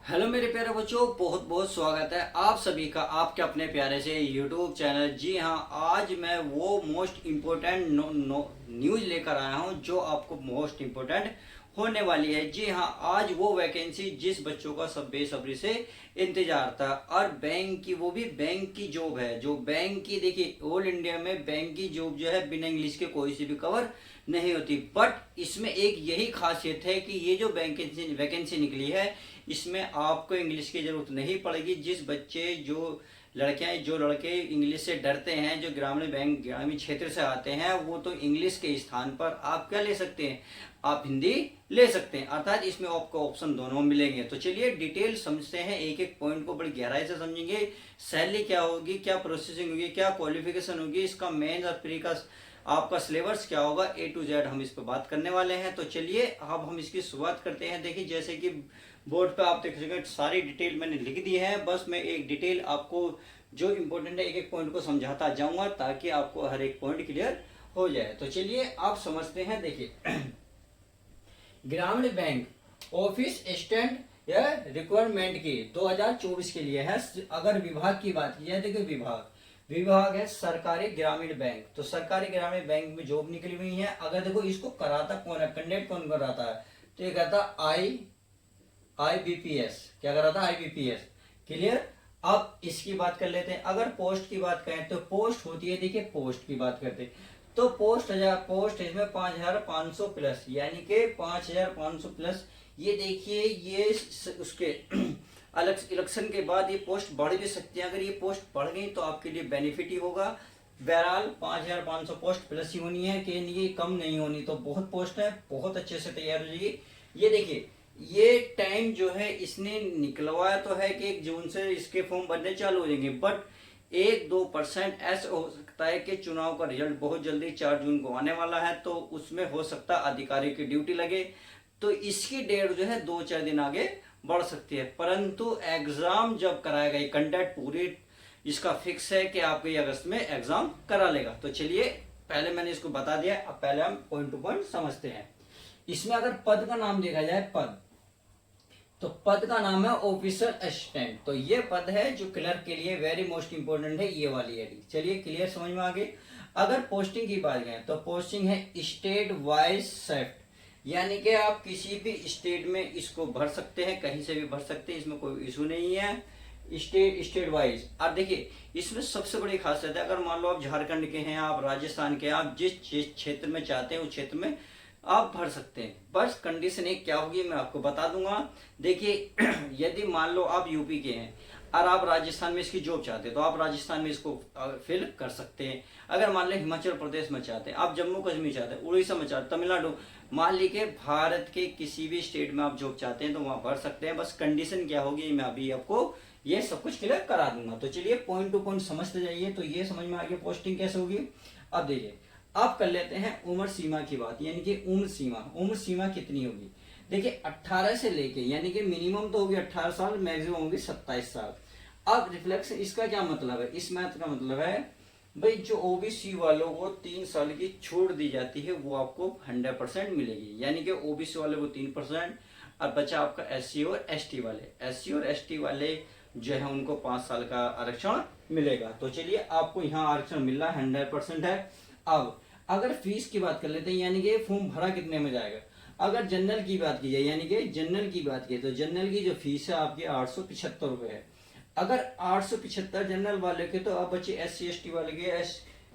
Hello मेरे प्यारे बच्चों, बहुत बहुत स्वागत है आप सभी का आपके अपने प्यारे से यूट्यूब चैनल। जी हाँ, आज मैं वो मोस्ट इम्पोर्टेंट न्यूज़ लेकर आया हूँ जो आपको मोस्ट इम्पोर्टेंट होने वाली है। जी हाँ, आज वो वैकेंसी जिस बच्चों का सब बेसब्री से इंतजार था, और बैंक की, वो भी बैंक की जॉब है। जो बैंक की, देखिए ऑल इंडिया में बैंक की जॉब जो है बिना इंग्लिश के कोई सी भी कवर नहीं होती। बट इसमें एक यही खासियत है कि ये जो वैकेंसी निकली है, इसमें आपको इंग्लिश की जरूरत नहीं पड़ेगी। जिस बच्चे, जो लड़कियां, जो लड़के इंग्लिश से डरते हैं, जो ग्रामीण क्षेत्र से आते हैं, वो तो इंग्लिश के स्थान पर आप क्या ले सकते हैं, आप हिंदी ले सकते हैं। अर्थात इसमें आपको ऑप्शन दोनों मिलेंगे। तो चलिए डिटेल समझते हैं, एक एक पॉइंट को बड़ी गहराई से समझेंगे। सैलरी क्या होगी, क्या प्रोसेसिंग होगी, क्या क्वालिफिकेशन होगी, इसका मेन और प्री का आपका सिलेबस क्या होगा, A to Z हम इस पर बात करने वाले हैं। तो चलिए अब हम इसकी शुरुआत करते हैं। देखिए जैसे कि बोर्ड पे आप देख सकें, सारी डिटेल मैंने लिख दी है। बस मैं एक डिटेल आपको जो इम्पोर्टेंट है, एक एक पॉइंट को समझाता जाऊंगा ताकि आपको हर एक पॉइंट क्लियर हो जाए। तो चलिए आप समझते हैं। देखिए ग्रामीण बैंक ऑफिस असिस्टेंट या रिक्वायरमेंट की 2024 के लिए है। अगर विभाग की बात की जाए, देखिए विभाग है सरकारी ग्रामीण बैंक। तो सरकारी ग्रामीण बैंक में जॉब निकली हुई है। अगर देखो इसको कराता कौन है, कंडक्ट कौन कर रहा था, तो ये कहता IBPS। क्या कर रहा था, IBPS। क्लियर। अब इसकी बात कर लेते हैं। अगर पोस्ट की बात करें तो पोस्ट होती है, देखिए पोस्ट की बात करते हैं तो पोस्ट इसमें 5500 प्लस, यानी कि 5500 प्लस। ये देखिए ये उसके अलग इलेक्शन के बाद ये पोस्ट बढ़ भी सकती है। अगर ये पोस्ट बढ़ गई तो आपके लिए बेनिफिट ही होगा। बहरहाल 5500 पोस्ट प्लस ही होनी है, कि ये कम नहीं होनी। तो बहुत पोस्ट है, बहुत अच्छे से तैयार हो जाइए। ये देखिए ये टाइम जो है इसने निकलवाया तो है कि 1 जून से इसके फॉर्म भरने चालू हो जाएंगे। बट 1-2% ऐसा हो सकता है कि चुनाव का रिजल्ट बहुत जल्दी 4 जून को आने वाला है, तो उसमें हो सकता है अधिकारी की ड्यूटी लगे, तो इसकी डेट जो है 2-4 दिन आगे बढ़ सकती है। परंतु एग्जाम जब कराया गया, कंडक्ट पूरी इसका फिक्स है कि आपको ये अगस्त में एग्जाम करा लेगा। तो चलिए पहले मैंने इसको बता दिया, अब पहले हम पॉइंट टू पॉइंट समझते हैं। इसमें अगर पद का नाम देखा जाए, तो पद का नाम है ऑफिसर असिस्टेंट। तो ये पद है जो क्लर्क के लिए वेरी मोस्ट इंपोर्टेंट है, ये वाली है। चलिए क्लियर, समझ में आ गई। अगर पोस्टिंग की बात करें तो पोस्टिंग है स्टेट वाइज शिफ्ट, यानी कि आप किसी भी स्टेट में इसको भर सकते हैं, कहीं से भी भर सकते हैं, इसमें कोई इशू नहीं है। State wise. अब देखिए इसमें सबसे बड़ी खासियत है, अगर मान लो आप झारखंड के हैं, आप राजस्थान के हैं, आप जिस क्षेत्र में चाहते हैं उस क्षेत्र में आप भर सकते हैं। बस कंडीशन एक क्या होगी मैं आपको बता दूंगा। देखिए यदि मान लो आप यूपी के हैं और आप राजस्थान में इसकी जॉब चाहते हैं, तो आप राजस्थान में इसको फिल कर सकते हैं। अगर मान लो हिमाचल प्रदेश में चाहते हैं, आप जम्मू कश्मीर चाहते हैं, उड़ीसा में चाहते हैं, तमिलनाडु, मान लीजिए भारत के किसी भी स्टेट में आप जॉब चाहते हैं तो वहां भर सकते हैं। बस कंडीशन क्या होगी मैं अभी आपको ये सब कुछ क्लियर करा दूंगा। तो चलिए पॉइंट टू पॉइंट समझते जाइए। तो ये समझ में आ गया पोस्टिंग कैसे होगी। अब देखिए आप कर लेते हैं उम्र सीमा की बात, यानी कि उम्र सीमा कितनी होगी। देखिए 18 से लेके, यानी कि मिनिमम तो होगी 18 साल, मैक्सिमम होगी 27 साल। अब रिफ्लेक्स इसका क्या मतलब है, इस मैथ का मतलब है भाई जो ओबीसी वालों को 3 साल की छूट दी जाती है वो आपको 100% मिलेगी, यानी कि ओबीसी वाले को 3%। और बचा आपका SC और ST वाले जो है उनको 5 साल का आरक्षण मिलेगा। तो चलिए आपको यहाँ आरक्षण मिल रहा है, 100% है। अब अगर फीस की बात कर लेते हैं, यानी कि फॉर्म भरा कितने में जाएगा। अगर जनरल की बात की जाए, यानी कि जनरल की बात की तो जनरल की जो फीस है आपकी 875 रुपए है। अगर 875 जनरल वाले के, तो अब बचे SC ST वाले के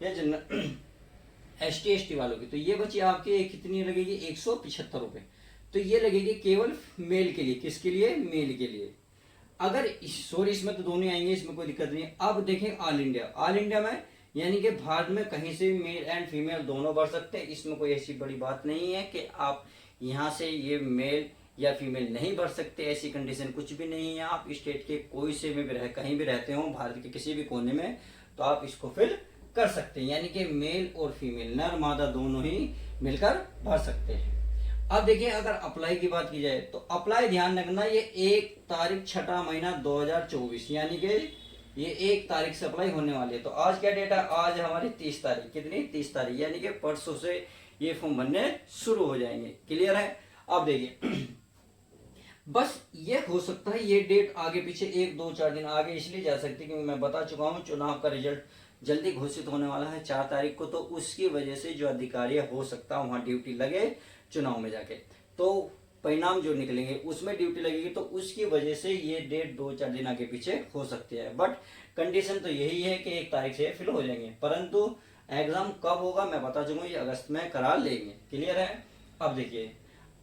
या जनरल ST ST वालों की, तो ये बची आपके कितनी लगेगी, 175 रुपए। तो ये लगेगी केवल मेल के लिए। किसके लिए, मेल के लिए। अगर सॉरी इसमें तो दोनों आएंगे, इसमें कोई दिक्कत नहीं है। अब देखें ऑल इंडिया में, यानी कि भारत में कहीं से मेल एंड फीमेल दोनों बढ़ सकते हैं। इसमें कोई ऐसी बड़ी बात नहीं है कि आप यहाँ से ये मेल या फीमेल नहीं बढ़ सकते, ऐसी कंडीशन कुछ भी नहीं है। आप स्टेट के कोई से में भी कहीं भी रहते हो भारत के किसी भी कोने में, तो आप इसको फिल कर सकते हैं, यानी कि मेल और फीमेल, नर मादा दोनों ही मिलकर भर सकते हैं। अब देखिए अगर अप्लाई की बात की जाए तो अप्लाई ध्यान रखना, ये 1 तारीख 6 महीना 2024, यानी कि ये 1 तारीख से अप्लाई होने वाली है। तो आज क्या डेट है, आज हमारी 30 तारीख, कितनी 30 तारीख, यानी कि परसों से ये फॉर्म भरने शुरू हो जाएंगे। क्लियर है। अब देखिए बस ये हो सकता है ये डेट आगे पीछे 1 2 4 दिन आगे इसलिए जा सकती है क्योंकि मैं बता चुका हूँ चुनाव का रिजल्ट जल्दी घोषित होने वाला है 4 तारीख को, तो उसकी वजह से जो अधिकारी हो सकता है वहां ड्यूटी लगे चुनाव में जाके, तो परिणाम जो निकलेंगे उसमें ड्यूटी लगेगी, तो उसकी वजह से ये डेट 2 4 दिन आगे पीछे हो सकती है। बट कंडीशन तो यही है कि 1 तारीख से फिल हो जाएंगे, परंतु एग्जाम कब होगा मैं बता चुका हूँ, ये अगस्त में करा लेंगे। क्लियर है। अब देखिए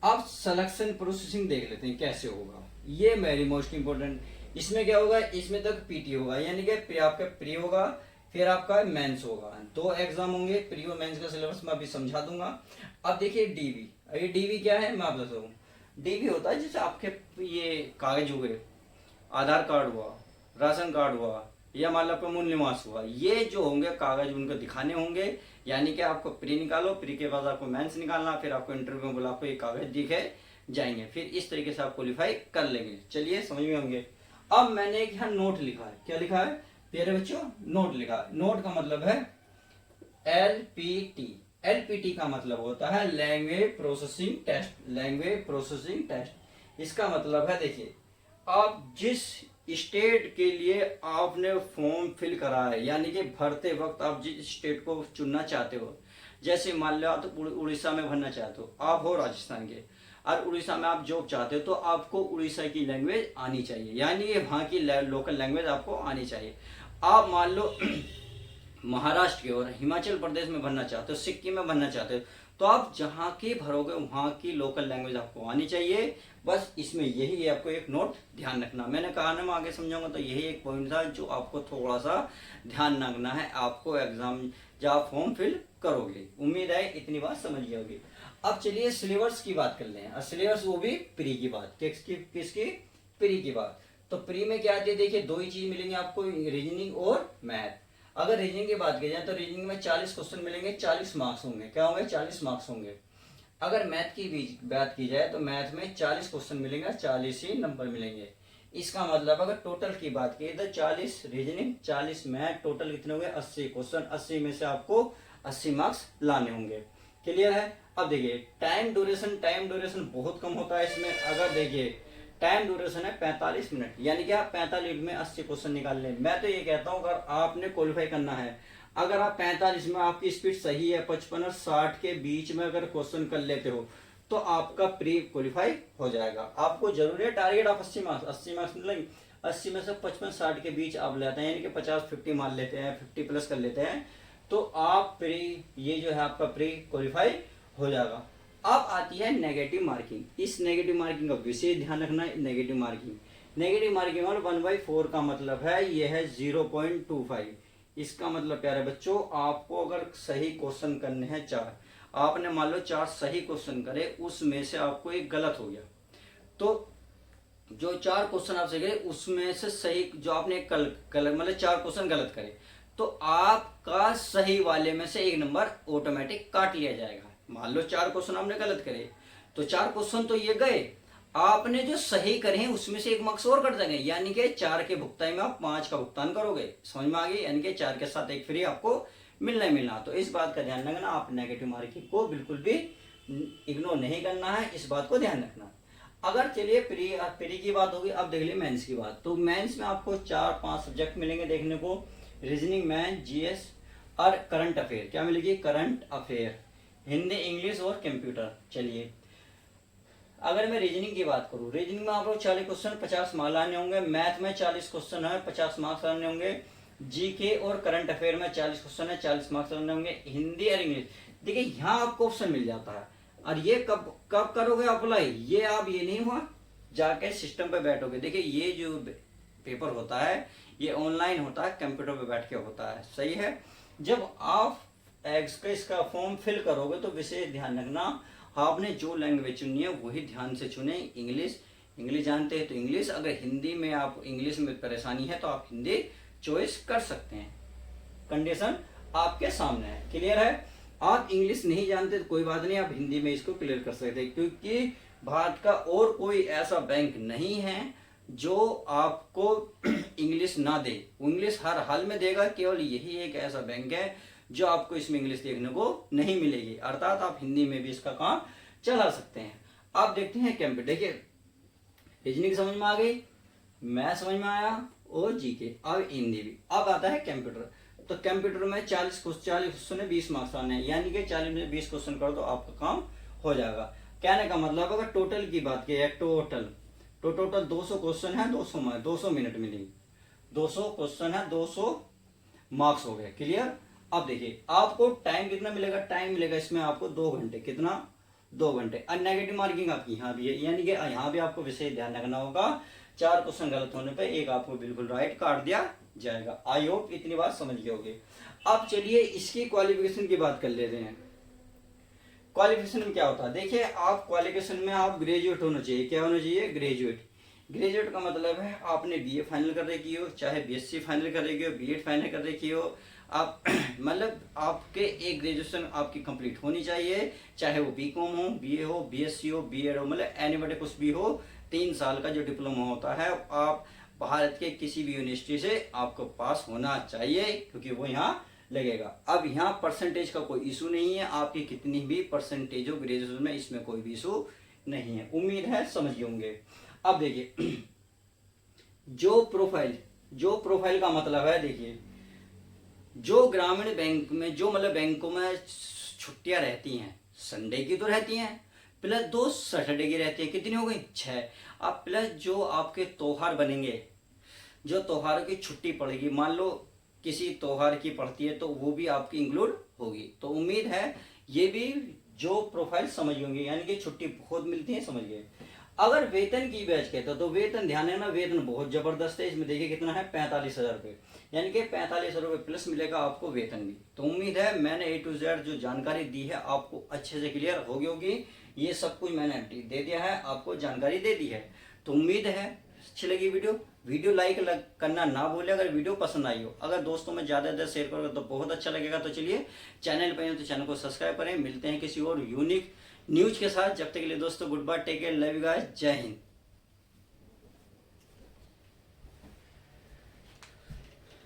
अब सिलेक्शन प्रोसेसिंग देख लेते हैं कैसे होगा, ये वेरी मोस्ट इंपोर्टेंट। इसमें क्या होगा, इसमें तक पीटी होगा, यानी कि आपका प्री होगा फिर आपका मेंस होगा, 2 एग्जाम होंगे, प्री और मेंस का सिलेबस मैं अभी समझा दूंगा। अब देखिए डीवी, ये डीवी क्या है मैं आप बता दूँ। डीवी होता है जैसे आपके ये कागज हुए, आधार कार्ड हुआ, राशन कार्ड हुआ, या मान लो आपका मूल निवास हुआ, ये जो होंगे कागज उनको दिखाने होंगे, यानी कि आपको प्री निकालो, प्री के बाद आपको मेंस निकालना, फिर आपको इंटरव्यू में बोला आपको ये कागज दिखे जाएंगे, फिर इस तरीके से आप क्वालिफाई कर लेंगे। चलिए समझ में होंगे। अब मैंने एक यहाँ नोट लिखा है, क्या लिखा है प्यारे बच्चों, नोट लिखा है। नोट का मतलब है एलपीटी। एलपीटी का मतलब होता है language processing test, language processing test. इसका मतलब है देखिए आप जिस स्टेट के लिए आपने फॉर्म फिल करा है, यानी कि भरते वक्त आप जिस स्टेट को चुनना चाहते हो, जैसे मान लो आप उड़ीसा में भरना चाहते हो, आप हो राजस्थान के और उड़ीसा में आप जॉब चाहते हो, तो आपको उड़ीसा की लैंग्वेज आनी चाहिए, यानी कि वहाँ की लोकल लैंग्वेज आपको आनी चाहिए। आप मान लो महाराष्ट्र के और हिमाचल प्रदेश में भरना चाहते हो, सिक्किम में भरना चाहते हो, तो आप जहाँ की भरोगे वहाँ की लोकल लैंग्वेज आपको आनी चाहिए। बस इसमें यही है, आपको एक नोट ध्यान रखना। मैंने कहा ना मैं आगे समझाऊंगा, तो यही एक पॉइंट था जो आपको थोड़ा सा ध्यान रखना है आपको एग्जाम जब आप फॉर्म फिल करोगे। उम्मीद है इतनी बात समझ गए होगी। अब चलिए सिलेबस की बात कर लें। सिलेबस वो भी प्री की बात, किसकी प्री की बात। तो प्री में क्या आती है देखिए, 2 ही चीज मिलेंगे आपको, रीजनिंग और मैथ। अगर रीजनिंग की बात की जाए तो रीजनिंग में 40 क्वेश्चन मिलेंगे, 40 मार्क्स होंगे। क्या होंगे 40 मार्क्स होंगे। अगर मैथ की भी बात की जाए तो मैथ में 40 क्वेश्चन मिलेंगे, 40 ही नंबर मिलेंगे। इसका मतलब अगर टोटल की बात की तो 40 रीजनिंग 40 मैथ, टोटल कितने हो गए 80 क्वेश्चन। 80 में से आपको 80 मार्क्स लाने होंगे। क्लियर है। अब देखिए टाइम ड्यूरेशन बहुत कम होता है इसमें। अगर देखिए टाइम ड्यूरेशन है 45 मिनट, यानी कि आप 45 मिनट में 80 क्वेश्चन निकाल लें। मैं तो ये कहता हूँ अगर आपने क्वालिफाई करना है, अगर आप 45 में आपकी स्पीड सही है, 55 और 60 के बीच में अगर क्वेश्चन कर लेते हो तो आपका प्री क्वालिफाई हो जाएगा। आपको जरूरी है टारगेट आप 80 मार्क्स मिलेंगे, 80 में से 55-60 के बीच आप लेते हैं, यानी कि 50-50 मान लेते हैं, 50 प्लस कर लेते हैं, तो आप प्री ये जो है आपका प्री क्वालिफाई हो जाएगा। अब आती है नेगेटिव मार्किंग। इस नेगेटिव मार्किंग का विशेष ध्यान रखना है। नेगेटिव मार्किंग और 1/4 का मतलब है ये है 0.25। इसका मतलब प्यारे बच्चों आपको अगर सही क्वेश्चन करने हैं 4, आपने मान लो 4 सही क्वेश्चन करे, उसमें से आपको एक गलत हो गया, तो जो 4 क्वेश्चन आप सही करे उसमें से सही जो आपने गलत मतलब 4 क्वेश्चन गलत करे, तो आपका सही वाले में से 1 नंबर ऑटोमेटिक काट लिया जाएगा। मान लो 4 क्वेश्चन आपने गलत करे तो 4 क्वेश्चन तो ये गए, आपने जो सही करे हैं उसमें से 1 मार्क्स और कट जाएंगे, यानी कि 4 के भुगतान में आप 5 का भुगतान करोगे। समझ में आ गई, यानी कि 4 के साथ 1 फ्री आपको मिलना ही मिलना। तो इस बात का ध्यान रखना, आप नेगेटिव मार्किंग को बिल्कुल भी इग्नोर नहीं करना है, इस बात को ध्यान रखना। अगर चलिए प्री की बात होगी, अब देख लिया मेंस की बात। तो मेंस में आपको 4-5 सब्जेक्ट मिलेंगे देखने को, रीजनिंग, मैथ, जीएस और करंट अफेयर। क्या मिलेगी करंट अफेयर, हिंदी, इंग्लिश और कंप्यूटर। चलिए अगर मैं रीजनिंग की बात करूं, रीजनिंग में आपको 40 क्वेश्चन 50 मार्क्स लाने होंगे, मैथ में 40 क्वेश्चन है 50 मार्क्स लाने होंगे, जीके और करंट अफेयर में 40 क्वेश्चन है 40 मार्क्स लाने होंगे, हिंदी और इंग्लिश। देखिए यहाँ आपको ऑप्शन मिल जाता है, और ये कब कब करोगे अप्लाई, ये आप ये नहीं हुआ जाके सिस्टम पे बैठोगे। देखिए ये जो पेपर होता है ये ऑनलाइन होता है, कंप्यूटर पे बैठ के होता है, सही है। जब आप इसका फॉर्म फिल करोगे तो विशेष ध्यान रखना, आपने जो लैंग्वेज चुनी है वही ध्यान से चुने। इंग्लिश जानते हैं तो इंग्लिश, अगर हिंदी में आप इंग्लिश में परेशानी है तो आप हिंदी चॉइस कर सकते हैं, कंडीशन आपके सामने है। क्लियर है। आप इंग्लिश नहीं जानते तो कोई बात नहीं, आप हिंदी में इसको क्लियर कर सकते हैं, क्योंकि भारत का और कोई ऐसा बैंक नहीं है जो आपको इंग्लिश ना दे। इंग्लिश हर हाल में देगा, केवल यही एक ऐसा बैंक है जो आपको इसमें इंग्लिश देखने को नहीं मिलेगी, अर्थात आप हिंदी में भी इसका काम चला सकते हैं। आप देखते हैं कंप्यूटर, देखिए रीजनिंग समझ में आ गई, मैथ समझ में आया और जीके। अब हिंदी भी। अब आता है कंप्यूटर। तो कंप्यूटर में 40 क्वेश्चन है, 20 मार्क्स आने हैं, यानी कि 40 में 20 क्वेश्चन करो तो आपका काम हो जाएगा। कहने का मतलब अगर टोटल की बात की, टोटल 200 क्वेश्चन है, 200 मिनट मिलेंगे। 200 क्वेश्चन है, 200 मार्क्स हो गए। क्लियर। अब देखिए आपको टाइम कितना मिलेगा, टाइम मिलेगा इसमें आपको 2 घंटे। कितना, 2 घंटे। और नेगेटिव मार्किंग आपकी यहाँ भी है, यानी कि यहाँ भी आपको विषय ध्यान रखना होगा। 4 क्वेश्चन गलत होने पे एक आपको बिल्कुल राइट काट दिया जाएगा। आई होप इतनी बात समझ गए होगे। अब चलिए इसकी क्वालिफिकेशन की बात कर लेते हैं। क्वालिफिकेशन में क्या होता है, देखिए आप क्वालिफिकेशन में आप ग्रेजुएट होना चाहिए। क्या होना चाहिए, ग्रेजुएट। ग्रेजुएट का मतलब है आपने बीए फाइनल कर रखी हो, चाहे बीएससी फाइनल कर रखी हो, बीएड फाइनल कर रखी हो, आप मतलब आपके एक ग्रेजुएशन आपकी कंप्लीट होनी चाहिए, चाहे वो बीकॉम हो, बीए हो, बीएससी हो, बीएड हो, मतलब एनीबॉडी कुछ भी हो। 3 साल का जो डिप्लोमा होता है आप भारत के किसी भी यूनिवर्सिटी से आपको पास होना चाहिए, क्योंकि वो यहाँ लगेगा। अब यहाँ परसेंटेज का कोई इशू नहीं है, आपकी कितनी भी परसेंटेज हो ग्रेजुएशन में, इसमें कोई भी इशू नहीं है। उम्मीद है समझ होंगे। अब देखिए जो प्रोफाइल का मतलब है, देखिए जो ग्रामीण बैंक में, जो मतलब बैंकों में छुट्टियां रहती हैं, संडे की तो रहती हैं, प्लस 2 सैटरडे की रहती है। कितनी हो गई, 6। अब प्लस जो आपके त्योहार बनेंगे, जो त्योहारों की छुट्टी पड़ेगी, मान लो किसी त्योहार की पड़ती है तो वो भी आपकी इंक्लूड होगी। तो उम्मीद है ये भी जो प्रोफाइल समझ होंगे, यानी कि छुट्टी बहुत मिलती है, समझ गए। अगर वेतन की बैच कहते हो तो वेतन ध्यान देना, वेतन बहुत जबरदस्त है। इसमें देखिए कितना है, 45,000 रुपये, यानी कि 45,000 रुपये प्लस मिलेगा आपको वेतन भी। तो उम्मीद है मैंने A to Z जो जानकारी दी है आपको अच्छे से क्लियर हो गई होगी। ये सब कुछ मैंने दे दिया है, आपको जानकारी दे दी है। तो उम्मीद है अच्छी लगी वीडियो लाइक करना ना भूले अगर वीडियो पसंद आई हो। अगर दोस्तों में ज़्यादा शेयर करोगे तो बहुत अच्छा लगेगा। तो चलिए चैनल पर तो चैनल को सब्सक्राइब करें। मिलते हैं किसी और यूनिक न्यूज के साथ। जब तक के लिए दोस्तों goodbye, take care, love you guys, जय हिंद।